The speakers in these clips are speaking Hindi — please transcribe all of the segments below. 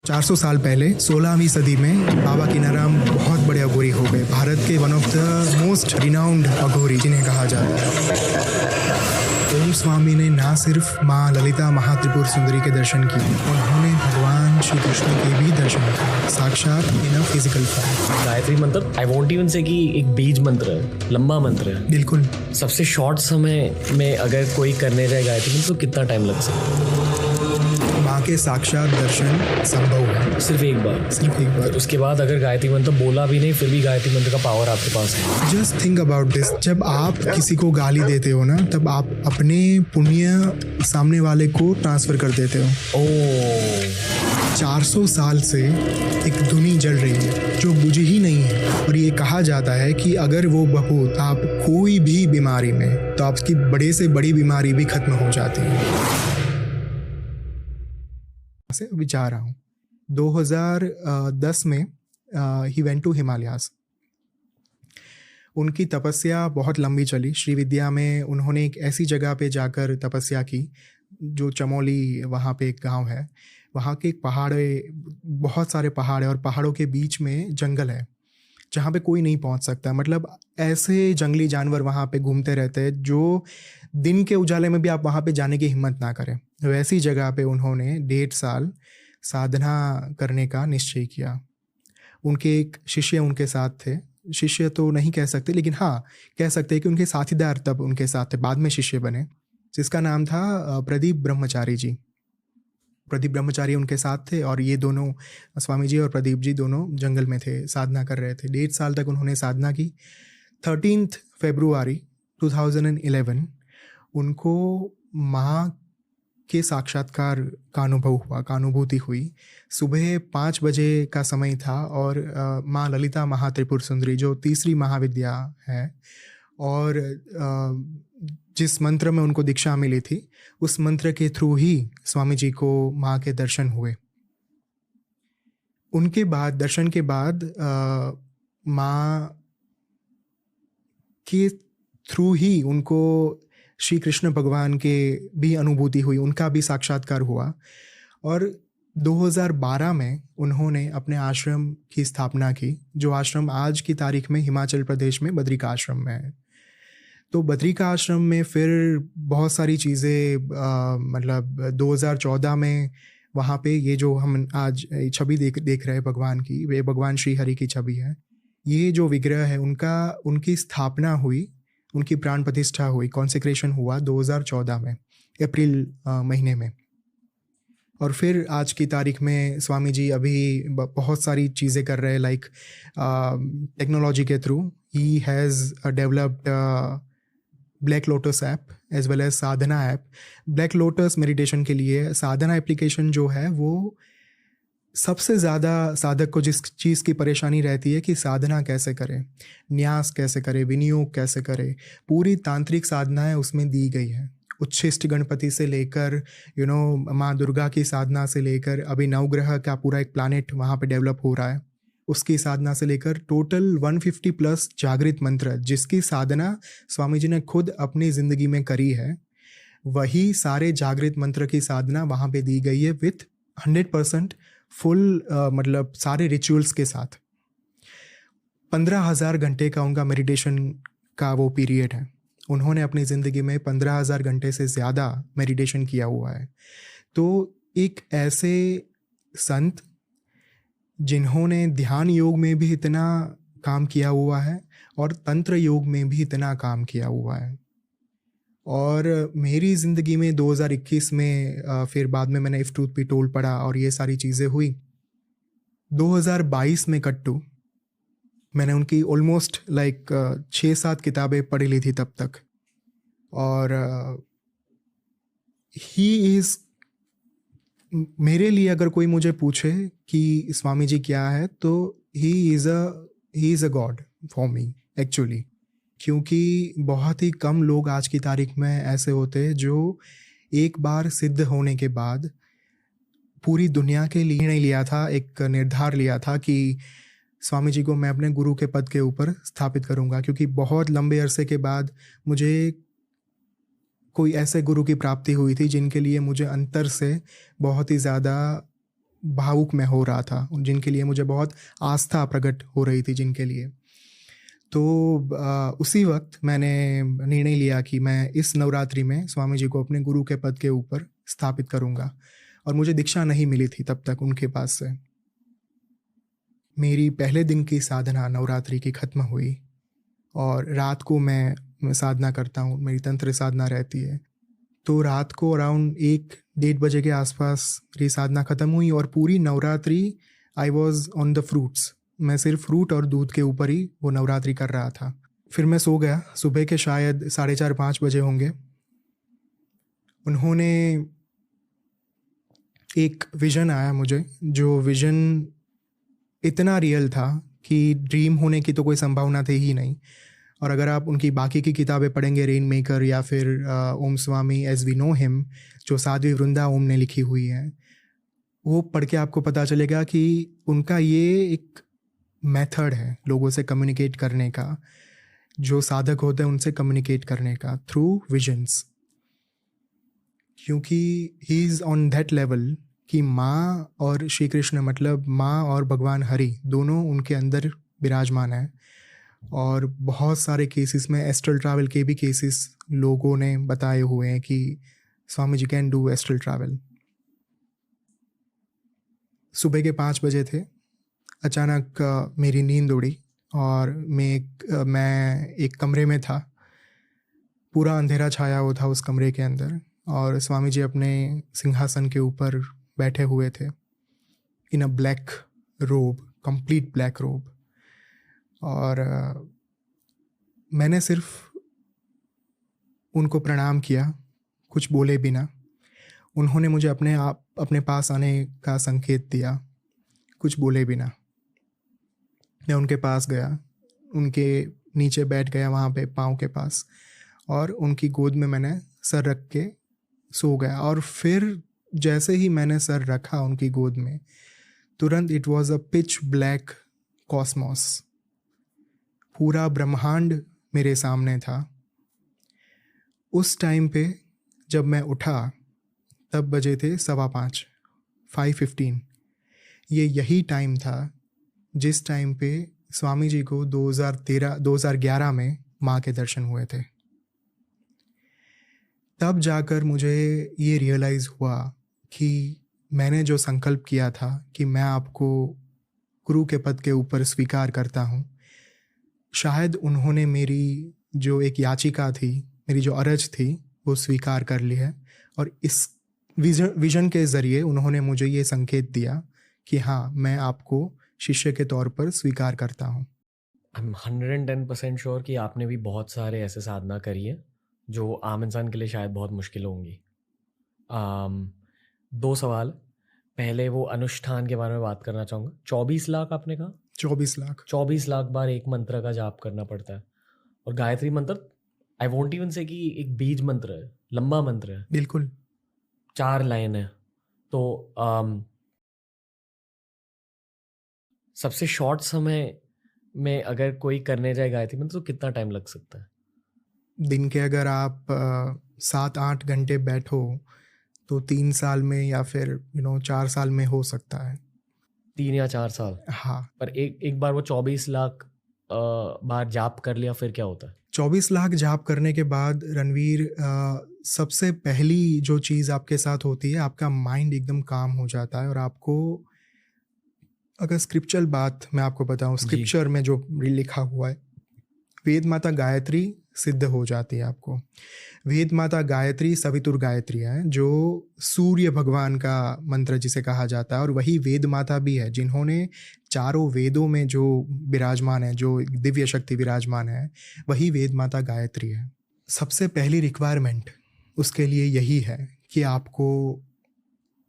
400 साल पहले 16वीं सदी में बाबा कीनाराम बहुत बड़े अघोरी हो गए। भारत के one of the most renowned अघोरी जिन्हें कहा जाता है। ओम स्वामी ने ना सिर्फ माँ ललिता महात्रिपुर सुंदरी के दर्शन किए, उन्होंने भगवान श्री कृष्ण के भी दर्शन किए, साक्षात इन अ फिजिकल फॉर्म। गायत्री मंत्र आई वॉन्ट इवन से कि एक बीज मंत्र है, लंबा मंत्र है। बिल्कुल। सबसे शॉर्ट समय में अगर कोई करने जाए गायत्री मंत्र तो कितना टाइम लग सकता है? माँ के साक्षात दर्शन संभव है सिर्फ एक बार। उसके बाद अगर गायत्री मंत्र बोला भी नहीं फिर भी गायत्री मंत्र का पावर आपके पास है। जस्ट थिंक अबाउट दिस, जब आप किसी को गाली देते हो ना, तब आप अपने पुण्य सामने वाले को ट्रांसफर कर देते हो। 400 साल से एक धुनी जल रही है जो बुझी ही नहीं है, और ये कहा जाता है कि अगर वो बहुत आप कोई भी बीमारी में, तो आपकी बड़े से बड़ी बीमारी भी खत्म हो जाती है। से अभी जा रहा हूँ 2010 में ही वेंट टू हिमालयाज। उनकी तपस्या बहुत लंबी चली। श्री विद्या में उन्होंने एक ऐसी जगह पे जाकर तपस्या की जो चमोली, वहाँ पे एक गांव है, वहाँ के बहुत सारे पहाड़ है और पहाड़ों के बीच में जंगल है जहाँ पे कोई नहीं पहुँच सकता। मतलब ऐसे जंगली जानवर वहाँ पे घूमते रहते हैं जो दिन के उजाले में भी आप वहाँ पे जाने की हिम्मत ना करें। वैसी जगह पे उन्होंने 1.5 साल साधना करने का निश्चय किया। उनके एक शिष्य उनके साथ थे। शिष्य तो नहीं कह सकते, लेकिन हाँ कह सकते हैं कि उनके साथीदार तब उनके साथ थे, बाद में शिष्य बने, जिसका नाम था प्रदीप ब्रह्मचारी जी। प्रदीप ब्रह्मचारी उनके साथ थे और ये दोनों, स्वामी जी और प्रदीप जी, दोनों जंगल में थे, साधना कर रहे थे। 1.5 साल तक उन्होंने साधना की। 13 फरवरी 2011 उनको माँ के साक्षात्कार का अनुभव हुआ, का अनुभूति हुई। सुबह 5 बजे का समय था और माँ ललिता महात्रिपुर सुंदरी जो तीसरी महाविद्या है और जिस मंत्र में उनको दीक्षा मिली थी, उस मंत्र के थ्रू ही स्वामी जी को माँ के दर्शन हुए। उनके बाद, दर्शन के बाद माँ के थ्रू ही उनको श्री कृष्ण भगवान के भी अनुभूति हुई, उनका भी साक्षात्कार हुआ। और 2012 में उन्होंने अपने आश्रम की स्थापना की, जो आश्रम आज की तारीख में हिमाचल प्रदेश में बद्रिका आश्रम में है। तो बद्रिका आश्रम में फिर बहुत सारी चीज़ें, मतलब 2014 में वहाँ पे ये जो हम आज छवि देख रहे हैं भगवान की, वे भगवान श्री हरि की छवि है। ये जो विग्रह है उनकी स्थापना हुई, उनकी प्राण प्रतिष्ठा हुई, कॉन्सेक्रेशन हुआ 2014 में, अप्रैल महीने में। और फिर आज की तारीख में स्वामी जी अभी बहुत सारी चीज़ें कर रहे हैं, लाइक टेक्नोलॉजी के थ्रू ही has developed black lotus app as well as Sadhana app. Black lotus meditation के लिए, साधना एप्लीकेशन जो है वो सबसे ज़्यादा साधक को जिस चीज़ की परेशानी रहती है कि साधना कैसे करें, न्यास कैसे करें, विनियोग कैसे करें, पूरी तांत्रिक साधनाएं उसमें दी गई है। उच्छिष्ट गणपति से लेकर माँ दुर्गा की साधना से लेकर अभी नवग्रह का पूरा एक प्लानेट वहाँ पे डेवलप हो रहा है, उसकी साधना से लेकर टोटल 150+ जागृत मंत्र जिसकी साधना स्वामी जी ने खुद अपनी ज़िंदगी में करी है, वही सारे जागृत मंत्र की साधना वहाँ पे दी गई है विथ 100% फुल, मतलब सारे रिचुअल्स के साथ। 15,000 घंटे का उनका मेडिटेशन का वो पीरियड है। उन्होंने अपनी ज़िंदगी में 15,000 घंटे से ज़्यादा मेडिटेशन किया हुआ है। तो एक ऐसे संत जिन्होंने ध्यान योग में भी इतना काम किया हुआ है और तंत्र योग में भी इतना काम किया हुआ है। और मेरी ज़िंदगी में 2021 में फिर बाद में मैंने इफ ट्रूथ बी टोल्ड पढ़ा और ये सारी चीज़ें हुई। 2022 में कट्टू, मैंने उनकी ऑलमोस्ट 6-7 किताबें पढ़ ली थी तब तक। और ही इज़, मेरे लिए अगर कोई मुझे पूछे कि स्वामी जी क्या है, तो he is a God for me actually. क्योंकि बहुत ही कम लोग आज की तारीख में ऐसे होते हैं जो एक बार सिद्ध होने के बाद पूरी दुनिया के लिए नहीं लिया था, एक निर्धार लिया था कि स्वामी जी को मैं अपने गुरु के पद के ऊपर स्थापित करूंगा। क्योंकि बहुत लंबे अरसे के बाद मुझे कोई ऐसे गुरु की प्राप्ति हुई थी जिनके लिए मुझे अंतर से बहुत ही ज़्यादा भावुक मैं हो रहा था, जिनके लिए मुझे बहुत आस्था प्रकट हो रही थी जिनके लिए। तो उसी वक्त मैंने निर्णय लिया कि मैं इस नवरात्रि में स्वामी जी को अपने गुरु के पद के ऊपर स्थापित करूँगा। और मुझे दीक्षा नहीं मिली थी तब तक उनके पास से। मेरी पहले दिन की साधना नवरात्रि की ख़त्म हुई और रात को मैं साधना करता हूँ, मेरी तंत्र साधना रहती है। तो रात को अराउंड 1-1:30 बजे के आसपास मेरी साधना ख़त्म हुई और पूरी Navratri I was on the fruits. मैं सिर्फ फ्रूट और दूध के ऊपर ही वो नवरात्रि कर रहा था। फिर मैं सो गया। सुबह के शायद 4:30-5 बजे होंगे। उन्होंने एक विज़न आया मुझे, जो विज़न इतना रियल था कि ड्रीम होने की तो कोई संभावना थी ही नहीं। और अगर आप उनकी बाकी की किताबें पढ़ेंगे, रेन मेकर या फिर ओम स्वामी एज वी नो हिम, जो साध्वी वृंदा ओम ने लिखी हुई है, वो पढ़ के आपको पता चलेगा कि उनका ये एक मेथड है लोगों से कम्युनिकेट करने का, जो साधक होते हैं उनसे कम्युनिकेट करने का थ्रू विजन्स। क्योंकि he is on that level कि माँ और श्री कृष्ण, मतलब माँ और भगवान हरि दोनों उनके अंदर विराजमान है। और बहुत सारे केसेस में एस्ट्रल ट्रैवल के भी केसेस लोगों ने बताए हुए हैं कि Swami ji can do astral travel. सुबह के 5 बजे थे। अचानक मेरी नींद उड़ी और मैं एक कमरे में था। पूरा अंधेरा छाया हुआ था उस कमरे के अंदर और स्वामी जी अपने सिंहासन के ऊपर बैठे हुए थे इन अ ब्लैक रोब, कंप्लीट ब्लैक रोब। और मैंने सिर्फ उनको प्रणाम किया, कुछ बोले बिना। उन्होंने मुझे अपने पास आने का संकेत दिया, कुछ बोले बिना। मैं उनके पास गया, उनके नीचे बैठ गया वहाँ पे पाँव के पास, और उनकी गोद में मैंने सर रख के सो गया। और फिर जैसे ही मैंने सर रखा उनकी गोद में, तुरंत it was a pitch black Cosmos, पूरा ब्रह्मांड मेरे सामने था। उस टाइम पे जब मैं उठा तब बजे थे 5:15, 5:15। यही टाइम था जिस टाइम पे स्वामी जी को 2011 में माँ के दर्शन हुए थे। तब जाकर मुझे ये रियलाइज़ हुआ कि मैंने जो संकल्प किया था कि मैं आपको गुरु के पद के ऊपर स्वीकार करता हूँ, शायद उन्होंने मेरी जो एक याचिका थी, मेरी जो अर्ज थी, वो स्वीकार कर ली है। और इस विजन के ज़रिए उन्होंने मुझे ये संकेत दिया कि हाँ, मैं आपको शिष्य के तौर पर स्वीकार करता हूँ। आई एम 110% श्योर कि आपने भी बहुत सारे ऐसे साधना करी है जो आम इंसान के लिए शायद बहुत मुश्किल होंगी। 2 सवाल। पहले वो अनुष्ठान के बारे में बात करना चाहूँगा। 24 लाख आपने कहा? 24 लाख। 24 लाख बार एक मंत्र का जाप करना पड़ता है। और गायत्री मंत्र, आई वॉन्ट इवन से कि एक बीज मंत्र है, लंबा मंत्र है, बिल्कुल 4 लाइन है। तो सबसे शॉर्ट समय में अगर कोई करने जाए गायत्री मंत्र तो कितना टाइम लग सकता है? दिन के अगर आप 7-8 घंटे बैठो तो 3 साल में या फिर 4 साल में हो सकता है। 3 या 4 साल? हाँ। पर एक बार वो 24 लाख बार जाप कर लिया फिर क्या होता है? 24 लाख जाप करने के बाद रणवीर, सबसे पहली जो चीज़ आपके साथ होती है, आपका माइंड एकदम काम हो जाता है। और आपको, अगर स्क्रिप्चुरल बात मैं आपको बताऊं, स्क्रिप्चर में जो लिखा हुआ है, वेद माता गायत्री सिद्ध हो जाती है आपको। वेद माता गायत्री सवितुर गायत्री है, जो सूर्य भगवान का मंत्र जिसे कहा जाता है, और वही वेद माता भी है जिन्होंने चारों वेदों में जो विराजमान है, जो दिव्य शक्ति विराजमान है, वही वेद माता गायत्री है। सबसे पहली रिक्वायरमेंट उसके लिए यही है कि आपको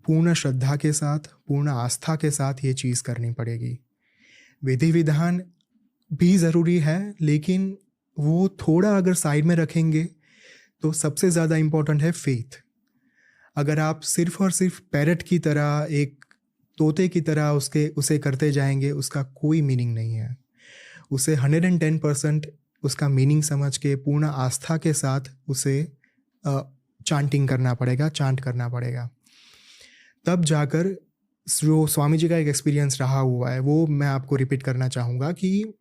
पूर्ण श्रद्धा के साथ, पूर्ण आस्था के साथ ये चीज़ करनी पड़ेगी। विधि विधान भी ज़रूरी है, लेकिन वो थोड़ा अगर साइड में रखेंगे तो सबसे ज़्यादा इम्पोर्टेंट है फेथ। अगर आप सिर्फ और सिर्फ पैरट की तरह, एक तोते की तरह उसे करते जाएंगे, उसका कोई मीनिंग नहीं है। उसे 110% उसका मीनिंग समझ के पूर्ण आस्था के साथ उसे चांटिंग करना पड़ेगा, चांट करना पड़ेगा। तब जाकर जो स्वामी जी का एक एक्सपीरियंस रहा हुआ है वो मैं आपको रिपीट करना चाहूँगा कि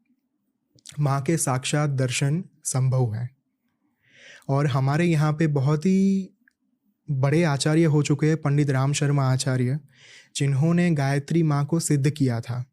माँ के साक्षात दर्शन संभव है। और हमारे यहाँ पे बहुत ही बड़े आचार्य हो चुके हैं, पंडित राम शर्मा आचार्य, जिन्होंने गायत्री माँ को सिद्ध किया था।